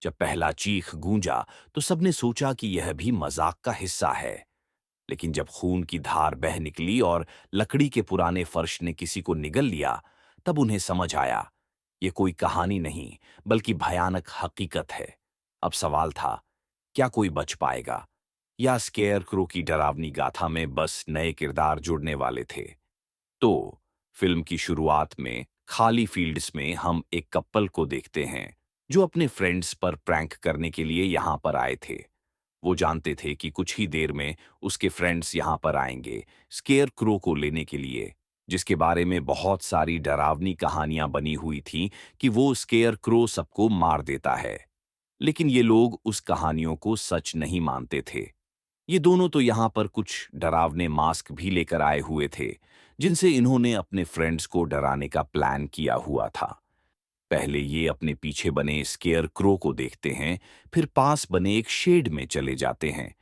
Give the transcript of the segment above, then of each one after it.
जब पहला चीख गूंजा तो सबने सोचा कि यह भी मजाक का हिस्सा है। लेकिन जब खून की धार बह निकली और लकड़ी के पुराने फर्श ने किसी को निगल लिया, तब उन्हें समझ आया, ये कोई कहानी नहीं बल्कि भयानक हकीकत है। अब सवाल था, क्या कोई बच पाएगा, या स्केयर क्रो की डरावनी गाथा में बस नए किरदार जुड़ने वाले थे। तो फिल्म की शुरुआत में खाली फील्ड्स में हम एक कपल को देखते हैं जो अपने फ्रेंड्स पर प्रैंक करने के लिए यहां पर आए थे। वो जानते थे कि कुछ ही देर में उसके फ्रेंड्स यहां पर आएंगे स्केयर क्रो को लेने के लिए, जिसके बारे में बहुत सारी डरावनी कहानियां बनी हुई थी कि वो स्केयर क्रो सबको मार देता है। लेकिन ये लोग उस कहानियों को सच नहीं मानते थे। ये दोनों तो यहाँ पर कुछ डरावने मास्क भी लेकर आए हुए थे, जिनसे इन्होंने अपने फ्रेंड्स को डराने का प्लान किया हुआ था। पहले ये अपने पीछे बने स्केयर क्रो को देखते हैं, फिर पास बने एक शेड में चले जाते हैं।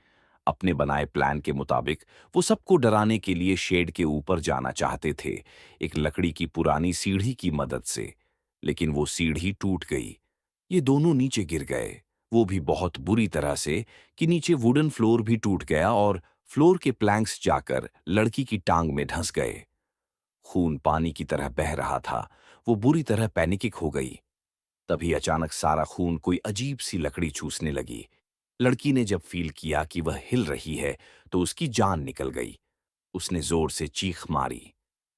अपने बनाए प्लान के मुताबिक वो सबको डराने के लिए शेड के ऊपर जाना चाहते थे, एक लकड़ी की पुरानी सीढ़ी की मदद से। लेकिन वो सीढ़ी टूट गई। ये दोनों नीचे गिर गए, वो भी बहुत बुरी तरह से कि नीचे वुडन फ्लोर भी टूट गया और फ्लोर के प्लैंक्स जाकर लड़की की टांग में धंस गए। खून पानी की तरह बह रहा था। वो बुरी तरह पैनिक हो गई। तभी अचानक सारा खून कोई अजीब सी लकड़ी चूसने लगी। लड़की ने जब फील किया कि वह हिल रही है तो उसकी जान निकल गई। उसने जोर से चीख मारी।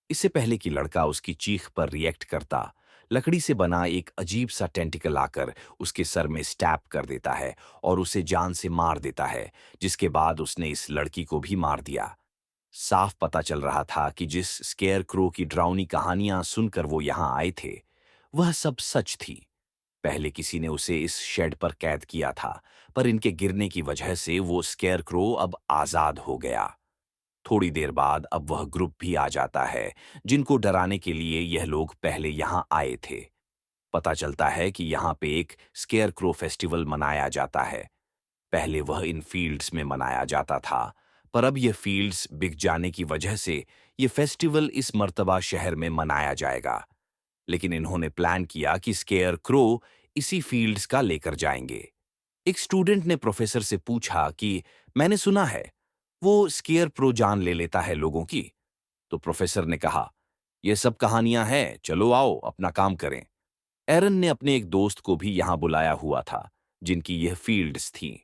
इससे पहले कि लड़का उसकी चीख पर रिएक्ट करता, लकड़ी से बना एक अजीब सा टेंटिकल आकर उसके सर में स्टैप कर देता है और उसे जान से मार देता है, जिसके बाद उसने इस लड़की को भी मार दिया। साफ पता चल रहा था कि जिस स्केयर क्रो की डरावनी कहानियां सुनकर वो यहां आए थे, वह सब सच थी। पहले किसी ने उसे इस शेड पर कैद किया था, पर इनके गिरने की वजह से वो स्केयर क्रो अब आजाद हो गया। थोड़ी देर बाद अब वह ग्रुप भी आ जाता है जिनको डराने के लिए यह लोग पहले यहां आए थे। पता चलता है कि यहां पे एक स्केयर क्रो फेस्टिवल मनाया जाता है। पहले वह इन फील्ड्स में मनाया जाता था, पर अब यह फील्ड्स बिक जाने की वजह से यह फेस्टिवल इस मर्तबा शहर में मनाया जाएगा। लेकिन इन्होंने प्लान किया कि स्केयर क्रो इसी फील्ड्स का लेकर जाएंगे। एक स्टूडेंट ने प्रोफेसर से पूछा कि मैंने सुना है वो स्केयर प्रो जान ले लेता है लोगों की। तो प्रोफेसर ने कहा, यह सब कहानियां हैं, चलो आओ अपना काम करें। एरन ने अपने एक दोस्त को भी यहां बुलाया हुआ था, जिनकी यह फील्ड्स थीं।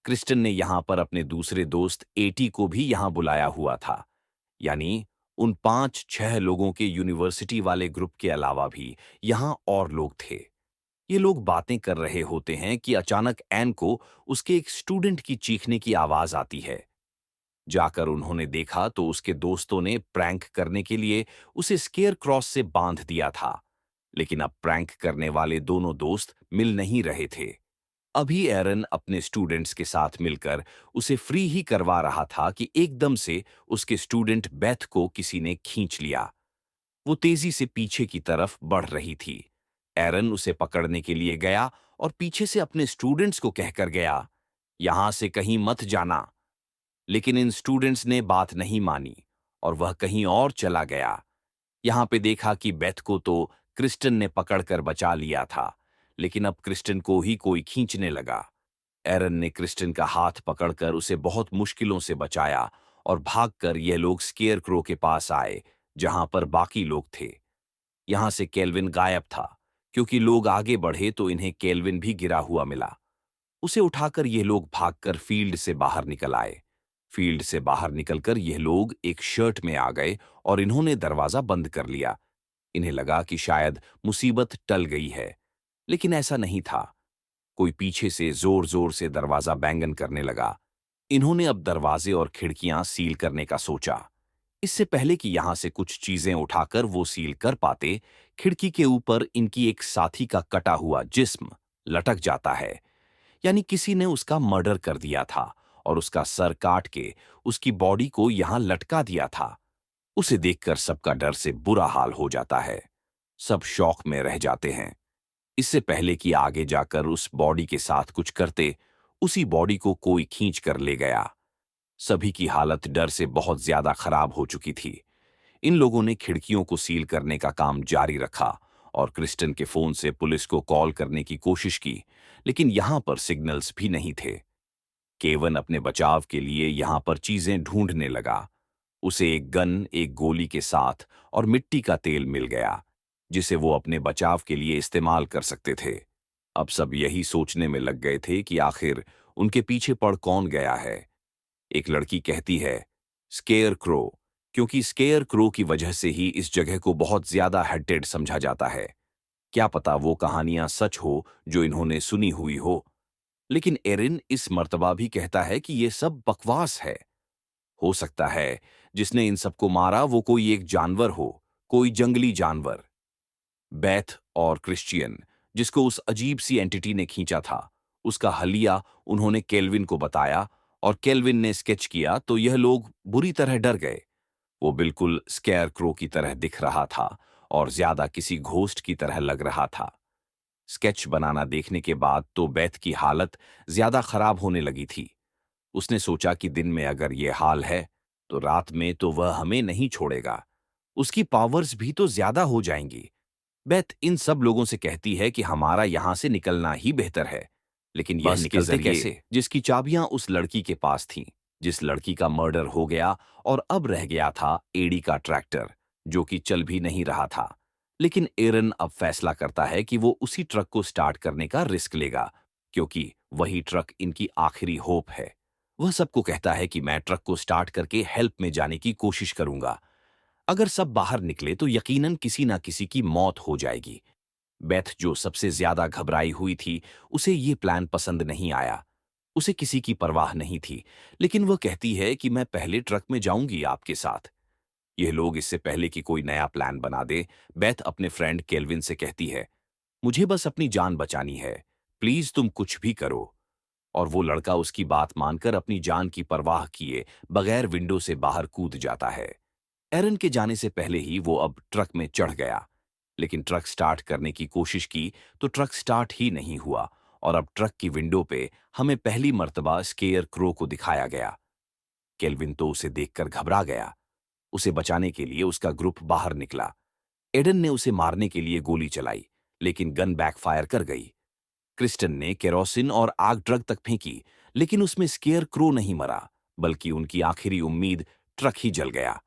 क्रिस्टन ने यहां पर अपने दूसरे दोस्त एटी को भी यहां बुलाया हुआ था। यानी उन 5-6 लोगों के यूनिवर्सिटी वाले ग्रुप के अलावा भी यहां और लोग थे। ये लोग बातें कर रहे होते हैं कि अचानक एन को उसके एक स्टूडेंट की चीखने की आवाज आती है। जाकर उन्होंने देखा तो उसके दोस्तों ने प्रैंक करने के लिए उसे स्केयर क्रॉस से बांध दिया था। लेकिन अब प्रैंक करने वाले दोनों दोस्त मिल नहीं रहे थे। अभी एरन अपने स्टूडेंट्स के साथ मिलकर उसे फ्री ही करवा रहा था कि एकदम से उसके स्टूडेंट बेथ को किसी ने खींच लिया। वो तेजी से पीछे की तरफ बढ़ रही थी। एरन उसे पकड़ने के लिए गया और पीछे से अपने स्टूडेंट्स को कहकर गया, यहां से कहीं मत जाना। लेकिन इन स्टूडेंट्स ने बात नहीं मानी और वह कहीं और चला गया। यहां पे देखा कि बेथ को तो क्रिस्टन ने पकड़कर बचा लिया था, लेकिन अब क्रिस्टन को ही कोई खींचने लगा। एरन ने क्रिस्टन का हाथ पकड़कर उसे बहुत मुश्किलों से बचाया और भागकर ये लोग स्केयर क्रो के पास आए, जहां पर बाकी लोग थे। यहां से केल्विन गायब था, क्योंकि लोग आगे बढ़े तो इन्हें केल्विन भी गिरा हुआ मिला। उसे उठाकर ये लोग भागकर फील्ड से बाहर निकल आए। फील्ड से बाहर निकलकर यह लोग एक शर्ट में आ गए और इन्होंने दरवाजा बंद कर लिया। इन्हें लगा कि शायद मुसीबत टल गई है, लेकिन ऐसा नहीं था। कोई पीछे से जोर जोर से दरवाजा बैंगन करने लगा। इन्होंने अब दरवाजे और खिड़कियां सील करने का सोचा। इससे पहले कि यहां से कुछ चीजें उठाकर वो सील कर पाते, खिड़की के ऊपर इनकी एक साथी का कटा हुआ जिस्म लटक जाता है। यानी किसी ने उसका मर्डर कर दिया था और उसका सर काट के उसकी बॉडी को यहां लटका दिया था। उसे देखकर सबका डर से बुरा हाल हो जाता है। सब शौक में रह जाते हैं। इससे पहले कि आगे जाकर उस बॉडी के साथ कुछ करते, उसी बॉडी को कोई खींच कर ले गया। सभी की हालत डर से बहुत ज्यादा खराब हो चुकी थी। इन लोगों ने खिड़कियों को सील करने का काम जारी रखा और क्रिस्टन के फोन से पुलिस को कॉल करने की कोशिश की, लेकिन यहां पर सिग्नल्स भी नहीं थे। केवन अपने बचाव के लिए यहां पर चीजें ढूंढने लगा। उसे एक गन, एक गोली के साथ और मिट्टी का तेल मिल गया, जिसे वो अपने बचाव के लिए इस्तेमाल कर सकते थे। अब सब यही सोचने में लग गए थे कि आखिर उनके पीछे पड़ कौन गया है। एक लड़की कहती है, स्केयर क्रो, क्योंकि स्केयर क्रो की वजह से ही इस जगह को बहुत ज्यादा हेंटेड समझा जाता है। क्या पता वो कहानियां सच हो जो इन्होंने सुनी हुई हो। लेकिन एरिन इस मर्तबा भी कहता है कि ये सब बकवास है। हो सकता है जिसने इन सबको मारा वो कोई एक जानवर हो, कोई जंगली जानवर। बेथ और क्रिश्चियन, जिसको उस अजीब सी एंटिटी ने खींचा था, उसका हलिया उन्होंने केल्विन को बताया और केल्विन ने स्केच किया तो यह लोग बुरी तरह डर गए। वो बिल्कुल स्केयर क्रो की तरह दिख रहा था और ज्यादा किसी घोस्ट की तरह लग रहा था। स्केच बनाना देखने के बाद तो बेथ की हालत ज्यादा खराब होने लगी थी। उसने सोचा कि दिन में अगर ये हाल है तो रात में तो वह हमें नहीं छोड़ेगा। उसकी पावर्स भी तो ज्यादा हो जाएंगी। बेथ इन सब लोगों से कहती है कि हमारा यहां से निकलना ही बेहतर है। लेकिन यह बस के निकलते जरिए कैसे, जिसकी चाबियां उस लड़की के पास थीं, जिस लड़की का मर्डर हो गया और अब रह गया था एडी का ट्रैक्टर, जो कि चल भी नहीं रहा था। लेकिन एरन अब फैसला करता है कि वो उसी ट्रक को स्टार्ट करने का रिस्क लेगा, क्योंकि वही ट्रक इनकी आखिरी होप है। वह सबको कहता है कि मैं ट्रक को स्टार्ट करके हेल्प में जाने की कोशिश करूंगा। अगर सब बाहर निकले तो यकीनन किसी ना किसी की मौत हो जाएगी। बेथ, जो सबसे ज्यादा घबराई हुई थी, उसे ये प्लान पसंद नहीं आया। उसे किसी की परवाह नहीं थी, लेकिन वह कहती है कि मैं पहले ट्रक में जाऊंगी आपके साथ। यह लोग इससे पहले कि कोई नया प्लान बना दे, बेथ अपने फ्रेंड केल्विन से कहती है, मुझे बस अपनी जान बचानी है, प्लीज तुम कुछ भी करो। और वो लड़का उसकी बात मानकर अपनी जान की परवाह किए बगैर विंडो से बाहर कूद जाता है। एरन के जाने से पहले ही वो अब ट्रक में चढ़ गया, लेकिन ट्रक स्टार्ट करने की कोशिश की तो ट्रक स्टार्ट ही नहीं हुआ और अब ट्रक की विंडो पे हमें पहली मर्तबा स्केयर क्रो को दिखाया गया। केल्विन तो उसे देखकर घबरा गया। उसे बचाने के लिए उसका ग्रुप बाहर निकला। एडन ने उसे मारने के लिए गोली चलाई, लेकिन गन बैकफायर कर गई। क्रिस्टन ने केरोसिन और आग ड्रग तक फेंकी, लेकिन उसमें स्केयर क्रो नहीं मरा, बल्कि उनकी आखिरी उम्मीद ट्रक ही जल गया।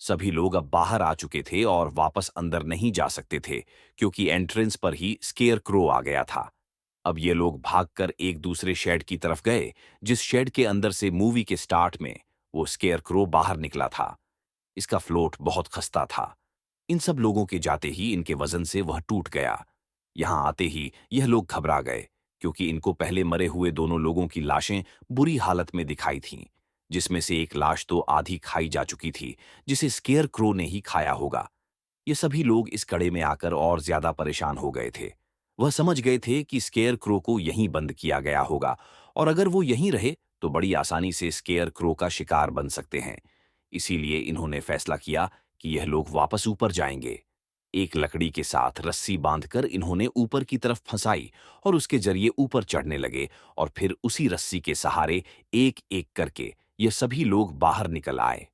सभी लोग अब बाहर आ चुके थे और वापस अंदर नहीं जा सकते थे, क्योंकि एंट्रेंस पर ही स्केयर क्रो आ गया था। अब ये लोग भागकर एक दूसरे शेड की तरफ गए, जिस शेड के अंदर से मूवी के स्टार्ट में वो स्केयर क्रो बाहर निकला था। इसका फ्लोट बहुत खस्ता था। इन सब लोगों के जाते ही इनके वजन से वह टूट गया। यहां आते ही यह लोग घबरा गए, क्योंकि इनको पहले मरे हुए दोनों लोगों की लाशें बुरी हालत में दिखाई थीं, जिसमें से एक लाश तो आधी खाई जा चुकी थी, जिसे स्केयर क्रो ने ही खाया होगा। ये सभी लोग इस कड़े में आकर और ज्यादा परेशान हो गए थे। वह समझ गए थे कि स्केयर क्रो को यहीं बंद किया गया होगा, और अगर वो यहीं रहे तो बड़ी आसानी से स्केयर क्रो का शिकार बन सकते हैं। इसीलिए इन्होंने फैसला किया कि यह लोग वापस ऊपर जाएंगे। एक लकड़ी के साथ रस्सी बांधकर इन्होंने ऊपर की तरफ फंसाई और उसके जरिए ऊपर चढ़ने लगे, और फिर उसी रस्सी के सहारे एक एक करके ये सभी लोग बाहर निकल आए।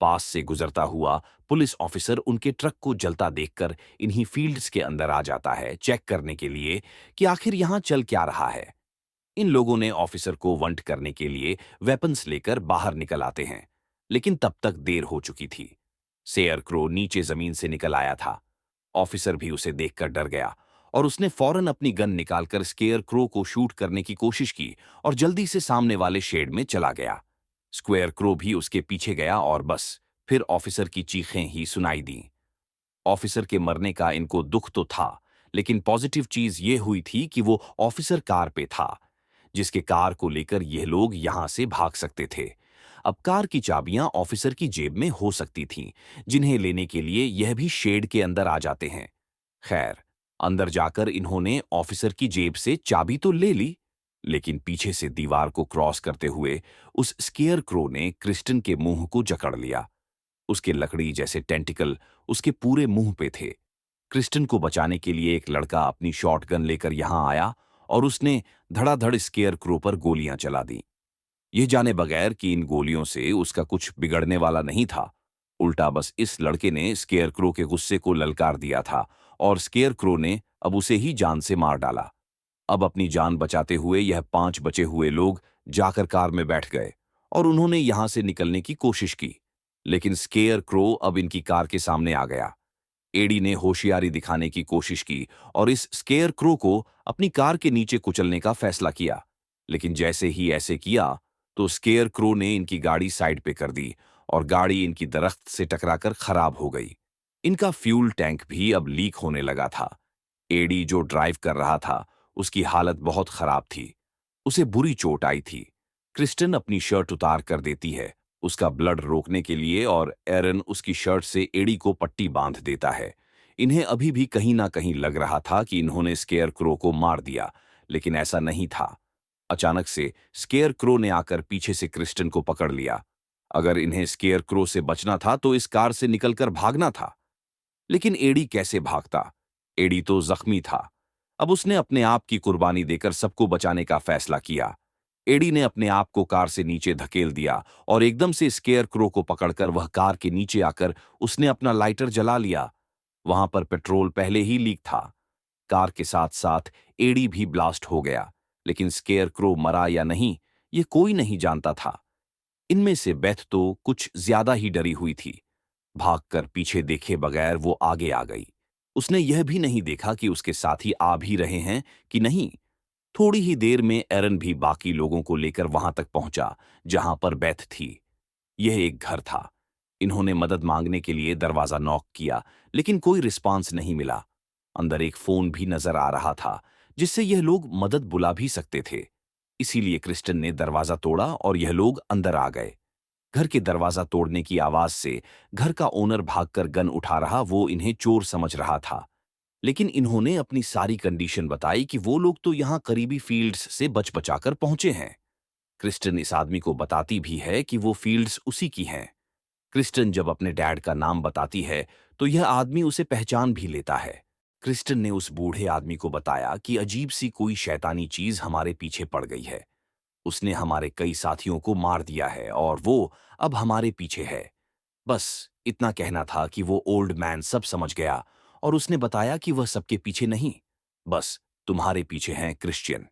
पास से गुजरता हुआ पुलिस ऑफिसर उनके ट्रक को जलता देखकर इन्हीं फील्ड्स के अंदर आ जाता है, चेक करने के लिए कि आखिर यहां चल क्या रहा है। इन लोगों ने ऑफिसर को वंट करने के लिए वेपन्स लेकर बाहर निकल आते हैं, लेकिन तब तक देर हो चुकी थी। सेयर क्रो नीचे जमीन से निकल आया था। ऑफिसर भी उसे देखकर डर गया और उसने फौरन अपनी गन निकालकर स्केयर क्रो को शूट करने की कोशिश की और जल्दी से सामने वाले शेड में चला गया। स्क्वेयर क्रो भी उसके पीछे गया और बस फिर ऑफिसर की चीखें ही सुनाई दी। ऑफिसर के मरने का इनको दुख तो था, लेकिन पॉजिटिव चीज ये हुई थी कि वो ऑफिसर कार पे था, जिसके कार को लेकर यह लोग यहां से भाग सकते थे। अब कार की चाबियां ऑफिसर की जेब में हो सकती थीं, जिन्हें लेने के लिए यह भी शेड के अंदर आ जाते हैं। खैर, अंदर जाकर इन्होंने ऑफिसर की जेब से चाबी तो ले ली, लेकिन पीछे से दीवार को क्रॉस करते हुए उस स्केयर क्रो ने क्रिस्टन के मुंह को जकड़ लिया। उसके लकड़ी जैसे टेंटिकल उसके पूरे मुंह पे थे। क्रिस्टन को बचाने के लिए एक लड़का अपनी शॉटगन लेकर यहां आया और उसने धड़ाधड़ स्केयर क्रो पर गोलियां चला दी, ये जाने बगैर कि इन गोलियों से उसका कुछ बिगड़ने वाला नहीं था। उल्टा बस इस लड़के ने स्केयर क्रो के गुस्से को ललकार दिया था और स्केयर क्रो ने अब उसे ही जान से मार डाला। अब अपनी जान बचाते हुए यह 5 बचे हुए लोग जाकर कार में बैठ गए और उन्होंने यहां से निकलने की कोशिश की। लेकिन स्केयर क्रो अब इनकी कार के सामने आ गया। एडी ने होशियारी दिखाने की कोशिश की और इस स्केयर क्रो को अपनी कार के नीचे कुचलने का फैसला किया। लेकिन जैसे ही ऐसे किया तो स्केयर क्रो ने इनकी गाड़ी साइड पे कर दी और गाड़ी इनकी दरख्त से टकराकर खराब हो गई। इनका फ्यूल टैंक भी अब लीक होने लगा था। एडी जो ड्राइव कर रहा था उसकी हालत बहुत खराब थी। उसे बुरी चोट आई थी। क्रिस्टन अपनी शर्ट उतार कर देती है उसका ब्लड रोकने के लिए और एरन उसकी शर्ट से एडी को पट्टी बांध देता है। इन्हें अभी भी कहीं ना कहीं लग रहा था कि इन्होंने स्केयर क्रो को मार दिया, लेकिन ऐसा नहीं था। अचानक से स्केयर क्रो ने आकर पीछे से क्रिस्टन को पकड़ लिया। अगर इन्हें स्केयर क्रो से बचना था तो इस कार से निकलकर भागना था। लेकिन एडी कैसे भागता? एडी तो जख्मी था। अब उसने अपने आप की कुर्बानी देकर सबको बचाने का फैसला किया। एडी ने अपने आप को कार से नीचे धकेल दिया और एकदम से स्केयर क्रो को पकड़कर वह कार के नीचे आकर उसने अपना लाइटर जला लिया। वहां पर पेट्रोल पहले ही लीक था। कार के साथ साथ एडी भी ब्लास्ट हो गया, लेकिन स्केयर क्रो मरा या नहीं ये कोई नहीं जानता था। इनमें से बेथ तो कुछ ज्यादा ही डरी हुई थी। भागकर पीछे देखे बगैर वो आगे आ गई। उसने यह भी नहीं देखा कि उसके साथी आ भी रहे हैं कि नहीं। थोड़ी ही देर में एरन भी बाकी लोगों को लेकर वहां तक पहुंचा जहां पर बेथ थी। यह एक घर था। इन्होंने मदद मांगने के लिए दरवाजा नॉक किया, लेकिन कोई रिस्पांस नहीं मिला। अंदर एक फोन भी नजर आ रहा था जिससे यह लोग मदद बुला भी सकते थे। इसीलिए क्रिस्टन ने दरवाजा तोड़ा और यह लोग अंदर आ गए। घर के दरवाजा तोड़ने की आवाज से घर का ओनर भागकर गन उठा रहा वो इन्हें चोर समझ रहा था। लेकिन इन्होंने अपनी सारी कंडीशन बताई कि वो लोग तो यहां करीबी फील्ड्स से बच बचाकर पहुंचे हैं। क्रिस्टन इस आदमी को बताती भी है कि वो फील्ड्स उसी की हैं। क्रिस्टन जब अपने डैड का नाम बताती है तो यह आदमी उसे पहचान भी लेता है। क्रिस्टन ने उस बूढ़े आदमी को बताया कि अजीब सी कोई शैतानी चीज हमारे पीछे पड़ गई है। उसने हमारे कई साथियों को मार दिया है और वो अब हमारे पीछे है। बस इतना कहना था कि वो ओल्ड मैन सब समझ गया और उसने बताया कि वह सबके पीछे नहीं, बस तुम्हारे पीछे हैं क्रिश्चियन।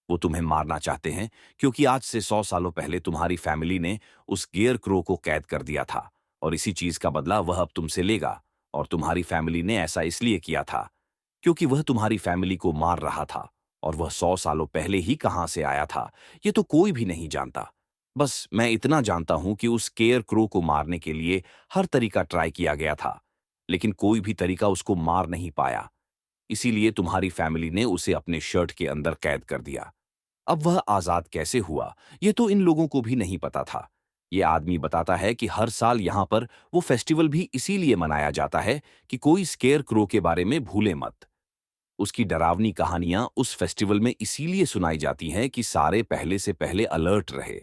वो तुम्हें मारना चाहते हैं क्योंकि आज से 100 सालों पहले तुम्हारी फैमिली ने उस गियर क्रो को कैद कर दिया था और इसी चीज का बदला वह अब तुमसे लेगा। और तुम्हारी फैमिली ने ऐसा इसलिए किया था क्योंकि वह तुम्हारी फैमिली को मार रहा था और वह 100 सालों पहले ही कहां से आया था ये तो कोई भी नहीं जानता। बस मैं इतना जानता हूं कि उस केयर क्रो को मारने के लिए हर तरीका ट्राई किया गया था, लेकिन कोई भी तरीका उसको मार नहीं पाया। इसीलिए तुम्हारी फैमिली ने उसे अपने शर्ट के अंदर कैद कर दिया। अब वह आजाद कैसे हुआ ये तो इन लोगों को भी नहीं पता था। ये आदमी बताता है कि हर साल यहां पर वो फेस्टिवल भी इसीलिए मनाया जाता है कि कोई स्केयर क्रो के बारे में भूले मत। उसकी डरावनी कहानियां उस फेस्टिवल में इसीलिए सुनाई जाती हैं कि सारे पहले से पहले अलर्ट रहे।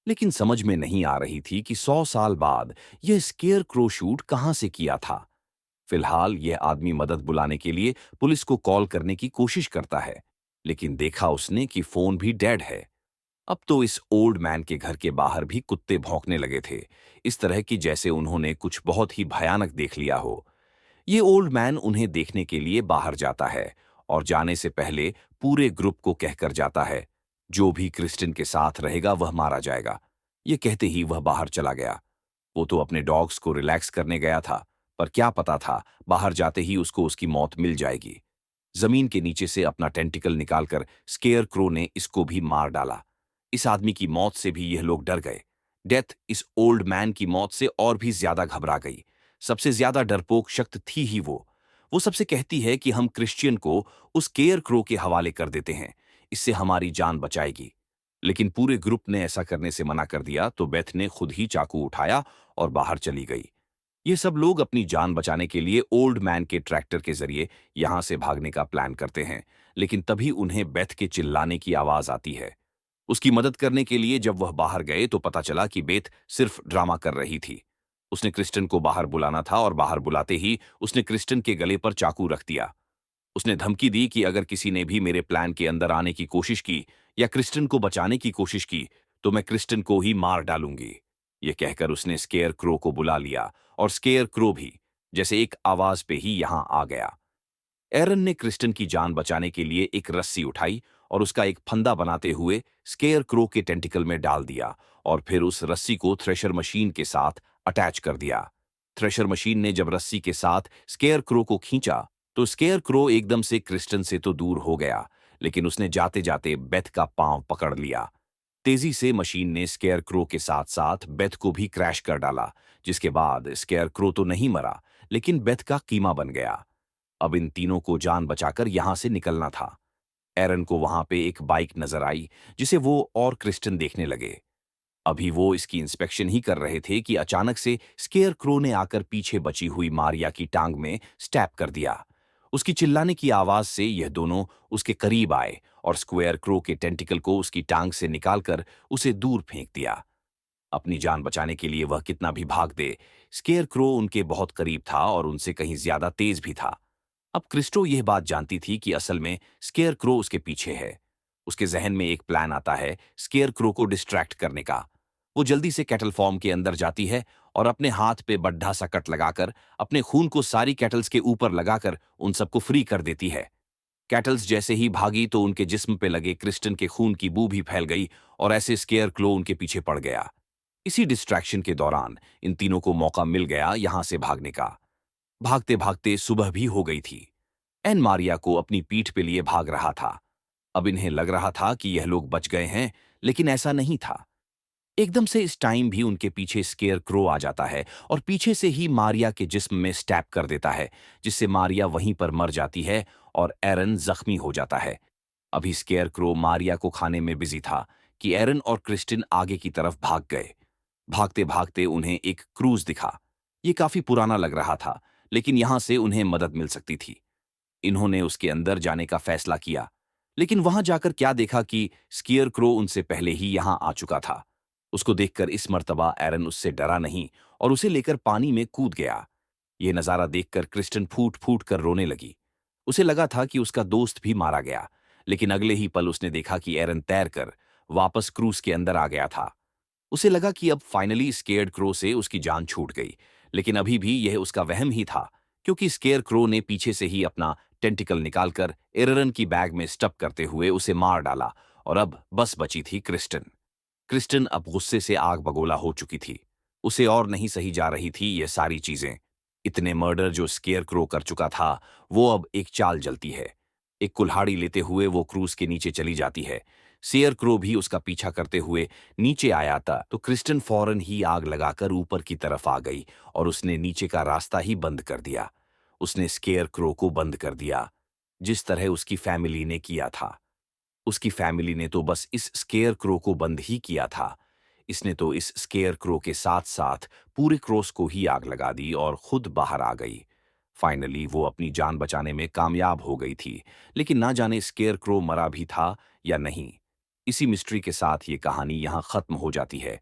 लेकिन समझ में नहीं आ रही थी कि 100 साल बाद यह स्केयर क्रो शूट कहां से किया था। फिलहाल यह आदमी मदद बुलाने के लिए पुलिस को कॉल करने की कोशिश करता है, लेकिन देखा उसने कि फोन भी डेड है। अब तो इस ओल्ड मैन के घर के बाहर भी कुत्ते भौंकने लगे थे, इस तरह की जैसे उन्होंने कुछ बहुत ही भयानक देख लिया हो। ये ओल्ड मैन उन्हें देखने के लिए बाहर जाता है और जाने से पहले पूरे ग्रुप को कहकर जाता है, जो भी क्रिस्टिन के साथ रहेगा वह मारा जाएगा। ये कहते ही वह बाहर चला गया। वो तो अपने डॉग्स को रिलैक्स करने गया था, पर क्या पता था बाहर जाते ही उसको उसकी मौत मिल जाएगी। जमीन के नीचे से अपना टेंटिकल निकालकर स्केयर क्रो ने इसको भी मार डाला। इस आदमी की मौत से भी यह लोग डर गए। डेथ इस ओल्ड मैन की मौत से और भी ज्यादा घबरा गई। सबसे ज्यादा डरपोक शख्स थी ही वो सबसे कहती है कि हम क्रिश्चियन को उस केयर क्रो के हवाले कर देते हैं, इससे हमारी जान बचाएगी। लेकिन पूरे ग्रुप ने ऐसा करने से मना कर दिया तो बेथ ने खुद ही चाकू उठाया और बाहर चली गई। ये सब लोग अपनी जान बचाने के लिए ओल्ड मैन के ट्रैक्टर के जरिए यहां से भागने का प्लान करते हैं, लेकिन तभी उन्हें बेथ के चिल्लाने की आवाज आती है। उसकी मदद करने के लिए जब वह बाहर गए तो पता चला कि बेथ सिर्फ ड्रामा कर रही थी। उसने क्रिस्टन को बाहर बुलाना था और बाहर बुलाते ही उसने क्रिस्टन के गले पर चाकू रख दिया। उसने धमकी दी कि अगर किसी ने भी मेरे प्लान के अंदर आने की कोशिश की या क्रिस्टन को बचाने की कोशिश की तो मैं क्रिस्टन को ही मार डालूंगी। यह कहकर उसने स्केयर क्रो को बुला लिया और स्केयर क्रो भी जैसे एक आवाज पे ही यहां आ गया। एरन ने क्रिस्टन की जान बचाने के लिए एक रस्सी उठाई और उसका एक फंदा बनाते हुए स्केयर क्रो के टेंटिकल में डाल दिया और फिर उस रस्सी को थ्रेशर मशीन के साथ अटैच कर दिया। थ्रेशर मशीन ने जब रस्सी के साथ स्केयर क्रो को खींचा तो स्केयर क्रो एकदम से क्रिस्टन से तो दूर हो गया, लेकिन उसने जाते जाते बेथ का पांव पकड़ लिया। तेजी से मशीन ने स्केयर क्रो के साथ साथ बेथ को भी क्रैश कर डाला, जिसके बाद स्केयर क्रो तो नहीं मरा, लेकिन बेथ का कीमा बन गया। अब इन तीनों को जान बचाकर यहां से निकलना था। एरन को वहां पे एक बाइक नजर आई, जिसे वो और क्रिस्टन देखने लगे। अभी वो इसकी इंस्पेक्शन ही कर रहे थे कि अचानक से स्केयर क्रो ने आकर पीछे बची हुई मारिया की टांग में स्टैप कर दिया। उसकी चिल्लाने की आवाज से यह दोनों उसके करीब आए और स्क्वेयर क्रो के टेंटिकल को उसकी टांग से निकालकर उसे दूर फेंक दिया। अपनी जान बचाने के लिए वह कितना भी भाग दे, स्केयर क्रो उनके बहुत करीब था और उनसे कहीं ज्यादा तेज भी था। अब क्रिस्टो यह बात जानती थी कि असल में स्केयर क्रो उसके पीछे है। उसके जहन में एक प्लान आता है स्केयर क्रो को डिस्ट्रैक्ट करने का। वो जल्दी से कैटल फॉर्म के अंदर जाती है और अपने हाथ पे बड्ढा सा कट लगाकर अपने खून को सारी कैटल्स के ऊपर लगाकर उन सबको फ्री कर देती है। कैटल्स जैसे ही भागी तो उनके जिस्म पे लगे क्रिस्टन के खून की बू भी फैल गई और ऐसे स्केयर क्रो उनके पीछे पड़ गया। इसी डिस्ट्रैक्शन के दौरान इन तीनों को मौका मिल गया यहां से भागने का। भागते भागते सुबह भी हो गई थी। एन मारिया को अपनी पीठ पे लिए भाग रहा था। अब इन्हें लग रहा था कि यह लोग बच गए हैं, लेकिन ऐसा नहीं था। एकदम से इस टाइम भी उनके पीछे स्केयर क्रो आ जाता है और पीछे से ही मारिया के जिस्म में स्टैप कर देता है, जिससे मारिया वहीं पर मर जाती है और एरन जख्मी हो जाता है। अभी स्केयर क्रो मारिया को खाने में बिजी था कि एरन और क्रिस्टिन आगे की तरफ भाग गए। भागते भागते उन्हें एक क्रूज दिखा। ये काफी पुराना लग रहा था, लेकिन यहां से उन्हें मदद मिल सकती थी। इन्होंने उसके अंदर जाने का फैसला किया, लेकिन वहां जाकर क्या देखा कि स्कियर क्रो उनसे पहले ही यहां आ चुका था। उसको देखकर इस मर्तबा एरन उससे डरा नहीं और उसे लेकर पानी में कूद गया। यह नजारा देखकर क्रिस्टन फूट फूट कर रोने लगी। उसे लगा था कि उसका दोस्त भी मारा गया, लेकिन अगले ही पल उसने देखा कि एरन तैरकर वापस क्रूज के अंदर आ गया था। उसे लगा कि अब फाइनली स्केयर्ड क्रो से उसकी जान छूट गई, लेकिन अभी भी यह उसका वहम ही था, क्योंकि स्केयर क्रो ने पीछे से ही अपना टेंटिकल निकालकर एररन की बैग में स्टप करते हुए उसे मार डाला और अब बस बची थी क्रिस्टन। क्रिस्टन अब गुस्से से आग बगोला हो चुकी थी। उसे और नहीं सही जा रही थी ये सारी चीजें। इतने मर्डर जो स्केयर क्रो कर चुका था, वो अब एक चाल जलती है। एक कुल्हाड़ी लेते हुए वो क्रूज के नीचे चली जाती है। शेयर क्रो भी उसका पीछा करते हुए नीचे आया था तो क्रिस्टन फौरन ही आग लगाकर ऊपर की तरफ आ गई और उसने नीचे का रास्ता ही बंद कर दिया। उसने स्केयर क्रो को बंद कर दिया, जिस तरह उसकी फैमिली ने किया था। उसकी फैमिली ने तो बस इस स्केयर क्रो को बंद ही किया था। इसने तो इस स्केयर क्रो के साथ साथ पूरे क्रोस को ही आग लगा दी और खुद बाहर आ गई। फाइनली वो अपनी जान बचाने में कामयाब हो गई थी, लेकिन ना जाने स्केयर क्रो मरा भी था या नहीं। इसी मिस्ट्री के साथ ये कहानी यहाँ खत्म हो जाती है।